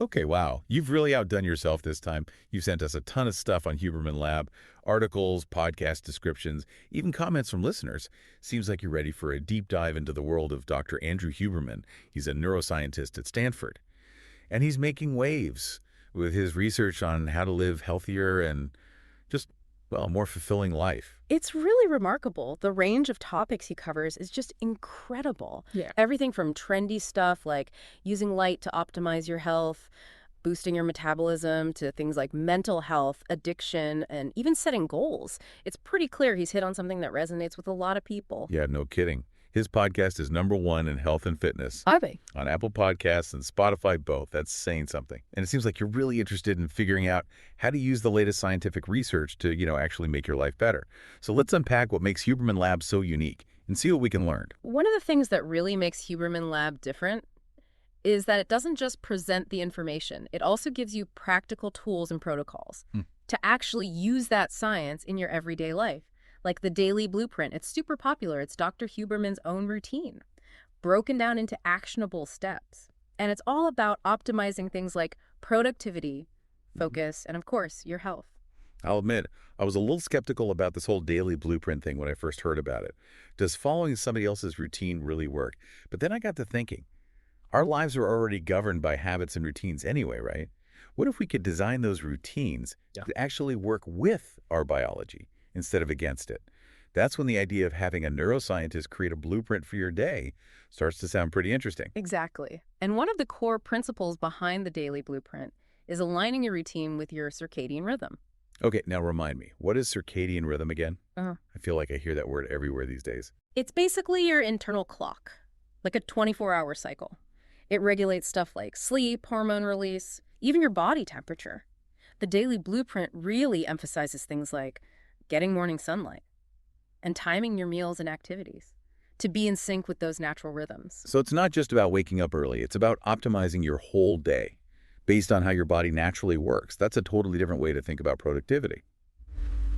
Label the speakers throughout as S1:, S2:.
S1: Okay, wow. You've really outdone yourself this time. You've sent us a ton of stuff on Huberman Lab, articles, podcast descriptions, even comments from listeners. Seems like you're ready for a deep dive into the world of Dr. Andrew Huberman. He's a neuroscientist at Stanford, and he's making waves with his research on how to live healthier and just, well, a more fulfilling life.
S2: It's really remarkable. The range of topics he covers is just incredible.
S3: Yeah.
S2: Everything from trendy stuff like using light to optimize your health, boosting your metabolism, to things like mental health, addiction, and even setting goals. It's pretty clear he's hit on something that resonates with a lot of people.
S1: Yeah, no kidding. His podcast is #1 in health and fitness.
S3: Are they?
S1: On Apple Podcasts and Spotify both. That's saying something. And it seems like you're really interested in figuring out how to use the latest scientific research to, actually make your life better. So let's unpack what makes Huberman Lab so unique and see what we can learn.
S2: One of the things that really makes Huberman Lab different is that it doesn't just present the information. It also gives you practical tools and protocols to actually use that science in your everyday life. Like the Daily Blueprint. It's super popular. It's Dr. Huberman's own routine, broken down into actionable steps. And it's all about optimizing things like productivity, focus, and of course, your health.
S1: I'll admit, I was a little skeptical about this whole daily blueprint thing when I first heard about it. Does following somebody else's routine really work? But then I got to thinking, our lives are already governed by habits and routines anyway, right? What if we could design those routines to actually work with our biology instead of against it? That's when the idea of having a neuroscientist create a blueprint for your day starts to sound pretty interesting.
S2: Exactly. And one of the core principles behind the Daily Blueprint is aligning your routine with your circadian rhythm.
S1: Okay, now remind me, what is circadian rhythm again?
S2: Uh-huh.
S1: I feel like I hear that word everywhere these days.
S2: It's basically your internal clock, like a 24-hour cycle. It regulates stuff like sleep, hormone release, even your body temperature. The Daily Blueprint really emphasizes things like getting morning sunlight and timing your meals and activities to be in sync with those natural rhythms.
S1: So it's not just about waking up early. It's about optimizing your whole day based on how your body naturally works. That's a totally different way to think about productivity.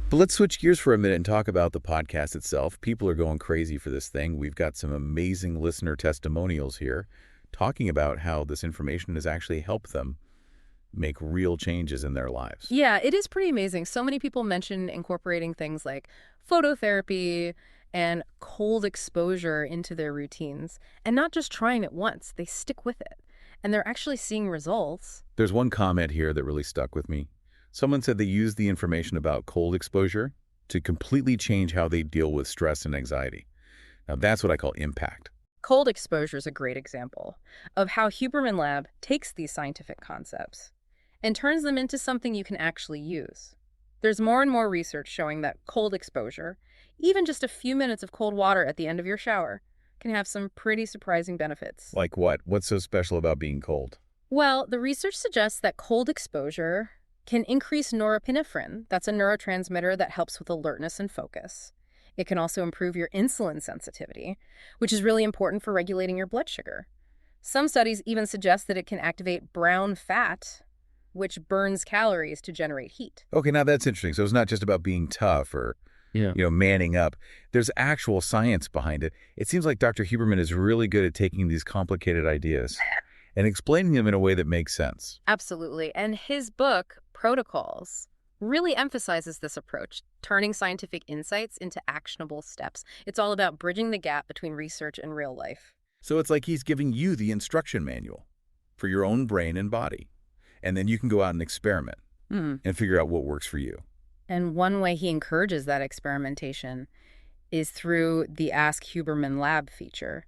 S1: But let's switch gears for a minute and talk about the podcast itself. People are going crazy for this thing. We've got some amazing listener testimonials here talking about how this information has actually helped them make real changes in their lives.
S2: Yeah, it is pretty amazing. So many people mention incorporating things like phototherapy and cold exposure into their routines, and not just trying it once. They stick with it, and they're actually seeing results.
S1: There's one comment here that really stuck with me. Someone said they used the information about cold exposure to completely change how they deal with stress and anxiety. Now that's what I call impact.
S2: Cold exposure is a great example of how Huberman Lab takes these scientific concepts and turns them into something you can actually use. There's more and more research showing that cold exposure, even just a few minutes of cold water at the end of your shower, can have some pretty surprising benefits.
S1: Like what? What's so special about being cold?
S2: Well, the research suggests that cold exposure can increase norepinephrine. That's a neurotransmitter that helps with alertness and focus. It can also improve your insulin sensitivity, which is really important for regulating your blood sugar. Some studies even suggest that it can activate brown fat, which burns calories to generate heat.
S1: Okay, now that's interesting. So it's not just about being tough or, manning up. There's actual science behind it. It seems like Dr. Huberman is really good at taking these complicated ideas and explaining them in a way that makes sense.
S2: Absolutely. And his book, Protocols, really emphasizes this approach, turning scientific insights into actionable steps. It's all about bridging the gap between research and real life.
S1: So it's like he's giving you the instruction manual for your own brain and body. And then you can go out and experiment and figure out what works for you.
S2: And one way he encourages that experimentation is through the Ask Huberman Lab feature.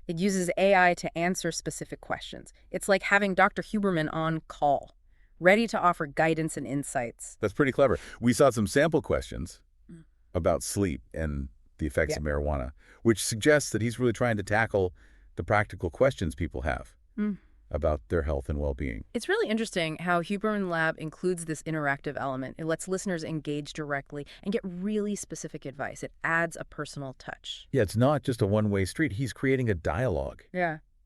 S2: It uses AI to answer specific questions. It's like having Dr. Huberman on call, ready to offer guidance and insights.
S1: That's pretty clever. We saw some sample questions about sleep and the effects of marijuana, which suggests that he's really trying to tackle the practical questions people have about their health and well-being.
S2: It's really interesting how Huberman Lab includes this interactive element. It lets listeners engage directly and get really specific advice. It adds a personal touch.
S1: Yeah, it's not just a one-way street. He's creating a dialogue,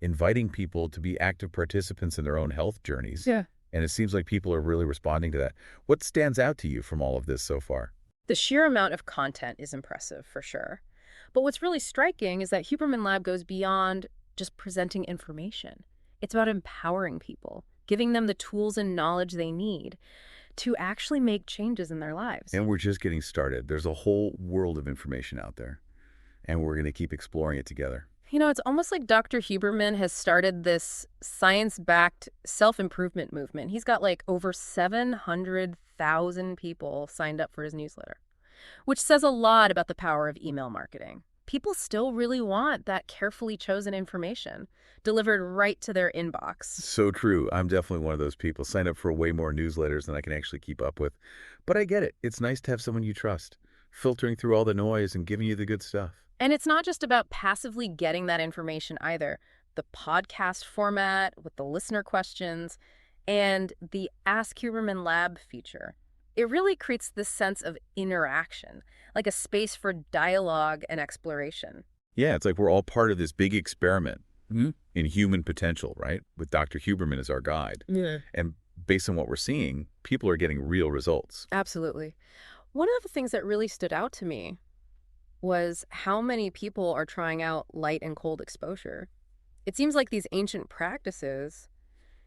S1: inviting people to be active participants in their own health journeys.
S2: Yeah.
S1: And it seems like people are really responding to that. What stands out to you from all of this so far?
S2: The sheer amount of content is impressive, for sure. But what's really striking is that Huberman Lab goes beyond just presenting information. It's about empowering people giving them the tools and knowledge they need to actually make changes in their lives.
S1: And we're just getting started. There's a whole world of information out there, and we're going to keep exploring it together.
S2: You know, it's almost like Dr. Huberman has started this science-backed self-improvement movement. He's got like over 700,000 people signed up for his newsletter, which says a lot about the power of email marketing. People still really want that carefully chosen information delivered right to their inbox.
S1: So true. I'm definitely one of those people. Sign up for way more newsletters than I can actually keep up with. But I get it. It's nice to have someone you trust, filtering through all the noise and giving you the good stuff.
S2: And it's not just about passively getting that information either. The podcast format with the listener questions and the Ask Huberman Lab feature. It really creates this sense of interaction, like a space for dialogue and exploration.
S1: Yeah, it's like we're all part of this big experiment in human potential, right? With Dr. Huberman as our guide.
S2: Yeah.
S1: And based on what we're seeing, people are getting real results.
S2: Absolutely. One of the things that really stood out to me was how many people are trying out light and cold exposure. It seems like these ancient practices,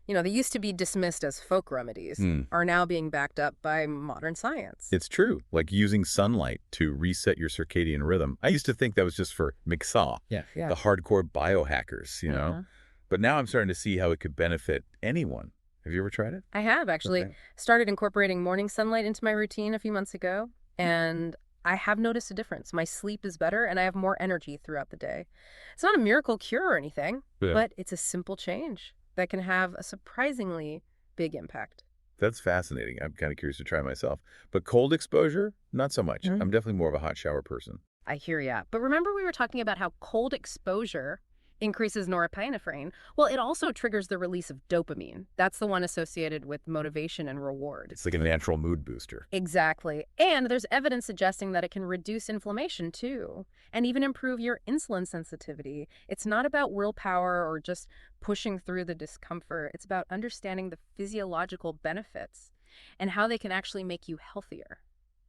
S2: you know, they used to be dismissed as folk remedies, are now being backed up by modern science.
S1: It's true, like using sunlight to reset your circadian rhythm. I used to think that was just for McSaw, the hardcore biohackers, you know? But now I'm starting to see how it could benefit anyone. Have you ever tried it?
S2: I have, actually.
S1: Okay.
S2: Started incorporating morning sunlight into my routine a few months ago, and I have noticed a difference. My sleep is better, and I have more energy throughout the day. It's not a miracle cure or anything, but it's a simple change that can have a surprisingly big impact.
S1: That's fascinating. I'm kind of curious to try myself. But cold exposure, not so much. I'm definitely more of a hot shower person.
S2: I hear ya. But remember we were talking about how cold exposure increases norepinephrine? Well, it also triggers the release of dopamine. That's the one associated with motivation and reward.
S1: It's like a natural mood booster.
S2: Exactly. And there's evidence suggesting that it can reduce inflammation too, and even improve your insulin sensitivity. It's not about willpower or just pushing through the discomfort. It's about understanding the physiological benefits and how they can actually make you healthier.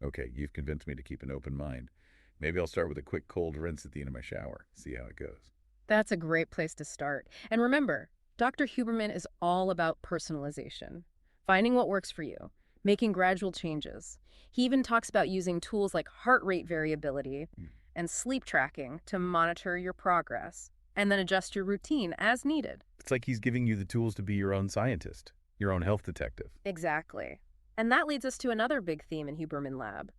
S1: Okay, you've convinced me to keep an open mind. Maybe I'll start with a quick cold rinse at the end of my shower, see how it goes.
S2: That's a great place to start. And remember, Dr. Huberman is all about personalization, finding what works for you, making gradual changes. He even talks about using tools like heart rate variability and sleep tracking to monitor your progress and then adjust your routine as needed.
S1: It's like he's giving you the tools to be your own scientist, your own health detective.
S2: Exactly. And that leads us to another big theme in Huberman Lab.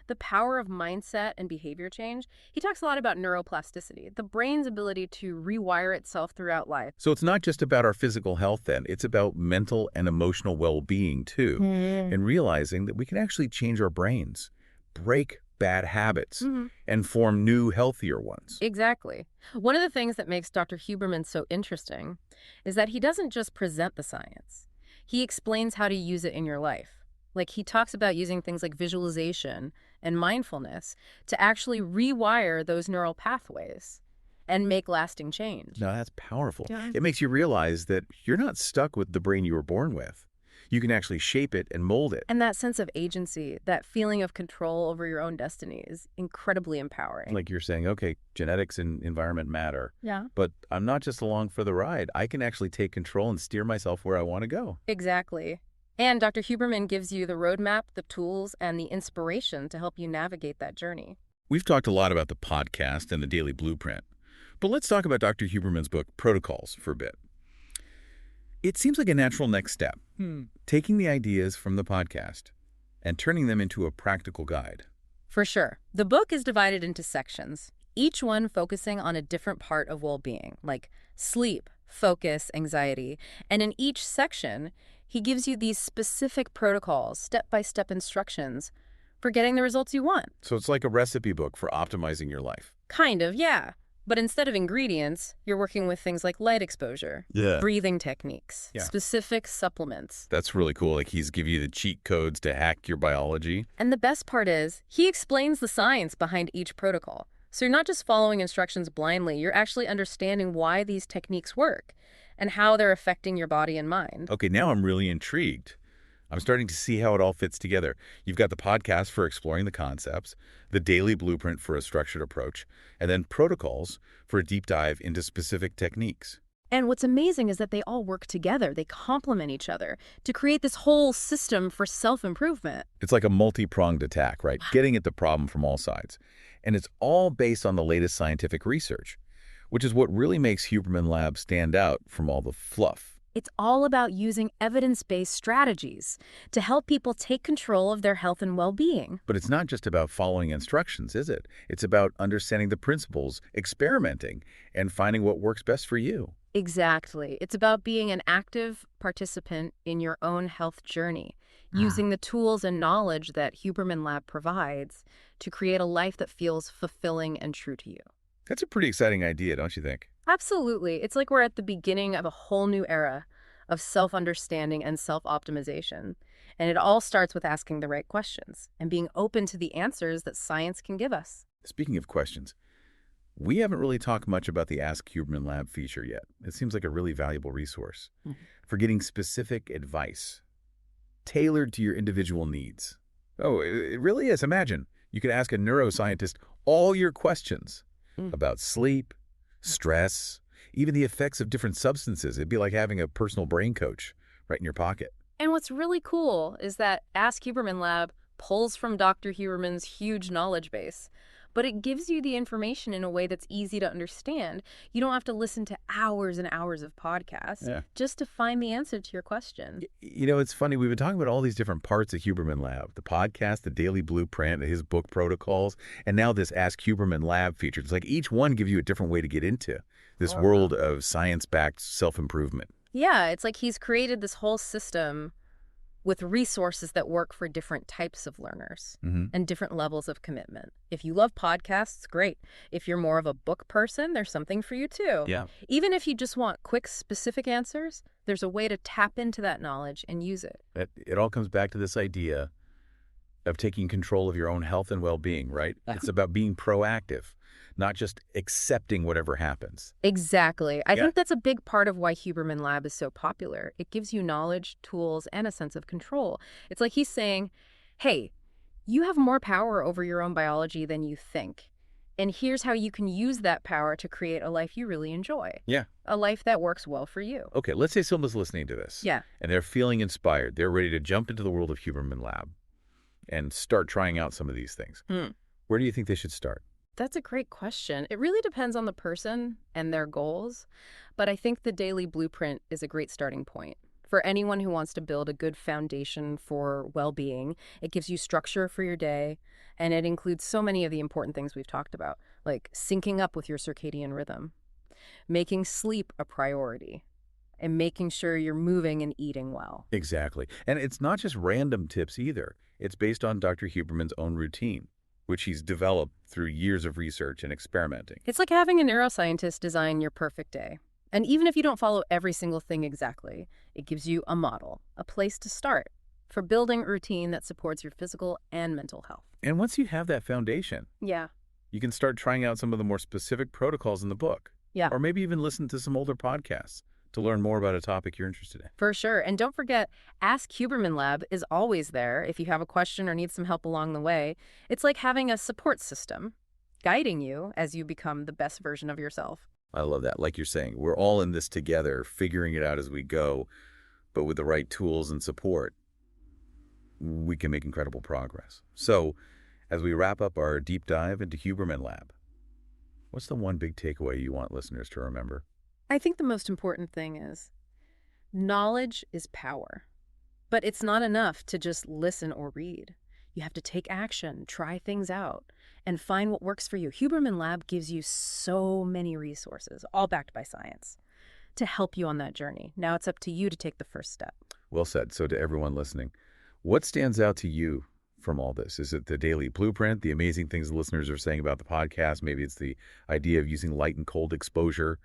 S2: The power of mindset and behavior change. He talks a lot about neuroplasticity, the brain's ability to rewire itself throughout life.
S1: So it's not just about our physical health then, it's about mental and emotional well-being too, and realizing that we can actually change our brains, break bad habits, and form new, healthier ones.
S2: Exactly. One of the things that makes Dr. Huberman so interesting is that he doesn't just present the science. He explains how to use it in your life. Like, he talks about using things like visualization and mindfulness to actually rewire those neural pathways and make lasting change.
S1: Now, that's powerful. Yeah. It makes you realize that you're not stuck with the brain you were born with. You can actually shape it and mold it.
S2: And that sense of agency, that feeling of control over your own destiny is incredibly empowering.
S1: Like you're saying, okay, genetics and environment matter.
S2: Yeah.
S1: But I'm not just along for the ride. I can actually take control and steer myself where I want to go.
S2: Exactly. And Dr. Huberman gives you the roadmap, the tools, and the inspiration to help you navigate that journey.
S1: We've talked a lot about the podcast and the daily blueprint, but let's talk about Dr. Huberman's book, Protocols, for a bit. It seems like a natural next step, taking the ideas from the podcast and turning them into a practical guide.
S2: For sure. The book is divided into sections, each one focusing on a different part of well-being, like sleep, focus, anxiety. And in each section, he gives you these specific protocols, step-by-step instructions for getting the results you want.
S1: So it's like a recipe book for optimizing your life.
S2: Kind of, yeah. But instead of ingredients, you're working with things like light exposure, breathing techniques, specific supplements.
S1: That's really cool. Like, he's giving you the cheat codes to hack your biology.
S2: And the best part is, he explains the science behind each protocol. So you're not just following instructions blindly, you're actually understanding why these techniques work and how they're affecting your body and mind.
S1: Okay, now I'm really intrigued. I'm starting to see how it all fits together. You've got the podcast for exploring the concepts, the daily blueprint for a structured approach, and then protocols for a deep dive into specific techniques.
S2: And what's amazing is that they all work together. They complement each other to create this whole system for self-improvement.
S1: It's like a multi-pronged attack, right? Getting at the problem from all sides. And it's all based on the latest scientific research, which is what really makes Huberman Lab stand out from all the fluff.
S2: It's all about using evidence-based strategies to help people take control of their health and well-being.
S1: But it's not just about following instructions, is it? It's about understanding the principles, experimenting, and finding what works best for you.
S2: Exactly. It's about being an active participant in your own health journey, using the tools and knowledge that Huberman Lab provides to create a life that feels fulfilling and true to you.
S1: That's a pretty exciting idea, don't you think?
S2: Absolutely. It's like we're at the beginning of a whole new era of self-understanding and self-optimization. And it all starts with asking the right questions and being open to the answers that science can give us.
S1: Speaking of questions, we haven't really talked much about the Ask Huberman Lab feature yet. It seems like a really valuable resource for getting specific advice tailored to your individual needs. Oh, it really is. Imagine you could ask a neuroscientist all your questions about sleep, stress, even the effects of different substances. It'd be like having a personal brain coach right in your pocket.
S2: And what's really cool is that Ask Huberman Lab pulls from Dr. Huberman's huge knowledge base, but it gives you the information in a way that's easy to understand. You don't have to listen to hours and hours of podcasts just to find the answer to your question.
S1: You know, it's funny. We've been talking about all these different parts of Huberman Lab, the podcast, the daily blueprint, his book protocols, and now this Ask Huberman Lab feature. It's like each one gives you a different way to get into this world of science-backed self-improvement.
S2: Yeah, it's like he's created this whole system with resources that work for different types of learners and different levels of commitment. If you love podcasts, great. If you're more of a book person, there's something for you too.
S1: Yeah.
S2: Even if you just want quick, specific answers, there's a way to tap into that knowledge and use it.
S1: It all comes back to this idea of taking control of your own health and well-being, right? It's about being proactive, not just accepting whatever happens.
S2: Exactly. I think that's a big part of why Huberman Lab is so popular. It gives you knowledge, tools, and a sense of control. It's like he's saying, hey, you have more power over your own biology than you think. And here's how you can use that power to create a life you really enjoy.
S1: Yeah.
S2: A life that works well for you.
S1: Okay, let's say someone's listening to this.
S2: Yeah.
S1: And they're feeling inspired. They're ready to jump into the world of Huberman Lab and start trying out some of these things. Where do you think they should start?
S2: That's a great question. It really depends on the person and their goals, but I think the daily blueprint is a great starting point. For anyone who wants to build a good foundation for well-being, it gives you structure for your day, and it includes so many of the important things we've talked about, like syncing up with your circadian rhythm, making sleep a priority, and making sure you're moving and eating well.
S1: Exactly. And it's not just random tips either. It's based on Dr. Huberman's own routine, which he's developed through years of research and experimenting.
S2: It's like having a neuroscientist design your perfect day. And even if you don't follow every single thing exactly, it gives you a model, a place to start for building a routine that supports your physical and mental health.
S1: And once you have that foundation, you can start trying out some of the more specific protocols in the book.
S2: Yeah.
S1: Or maybe even listen to some older podcasts to learn more about a topic you're interested in.
S2: For sure. And don't forget, Ask Huberman Lab is always there if you have a question or need some help along the way. It's like having a support system guiding you as you become the best version of yourself.
S1: I love that. Like you're saying, we're all in this together, figuring it out as we go, but with the right tools and support, we can make incredible progress. So, as we wrap up our deep dive into Huberman Lab, what's the one big takeaway you want listeners to remember?
S2: I think the most important thing is knowledge is power, but it's not enough to just listen or read. You have to take action, try things out, and find what works for you. Huberman Lab gives you so many resources, all backed by science, to help you on that journey. Now it's up to you to take the first step.
S1: Well said. So to everyone listening, what stands out to you from all this? Is it the daily blueprint, the amazing things the listeners are saying about the podcast? Maybe it's the idea of using light and cold exposure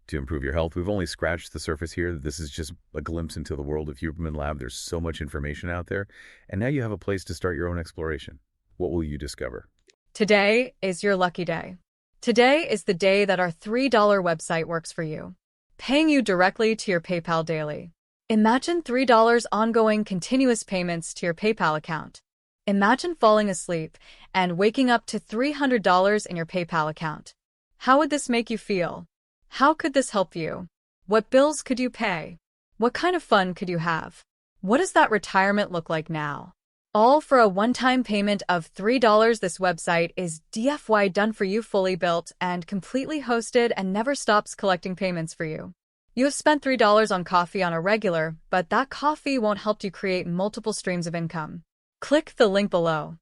S1: to improve your health. We've only scratched the surface here. This is just a glimpse into the world of Huberman Lab. There's so much information out there. And now you have a place to start your own exploration. What will you discover?
S3: Today is your lucky day. Today is the day that our $3 website works for you, paying you directly to your PayPal daily. Imagine $3 ongoing continuous payments to your PayPal account. Imagine falling asleep and waking up to $300 in your PayPal account. How would this make you feel? How could this help you? What bills could you pay? What kind of fun could you have? What does that retirement look like now? All for a one-time payment of $3. This website is DFY done for you, fully built and completely hosted, and never stops collecting payments for you. You have spent $3 on coffee on a regular, but that coffee won't help you create multiple streams of income. Click the link below.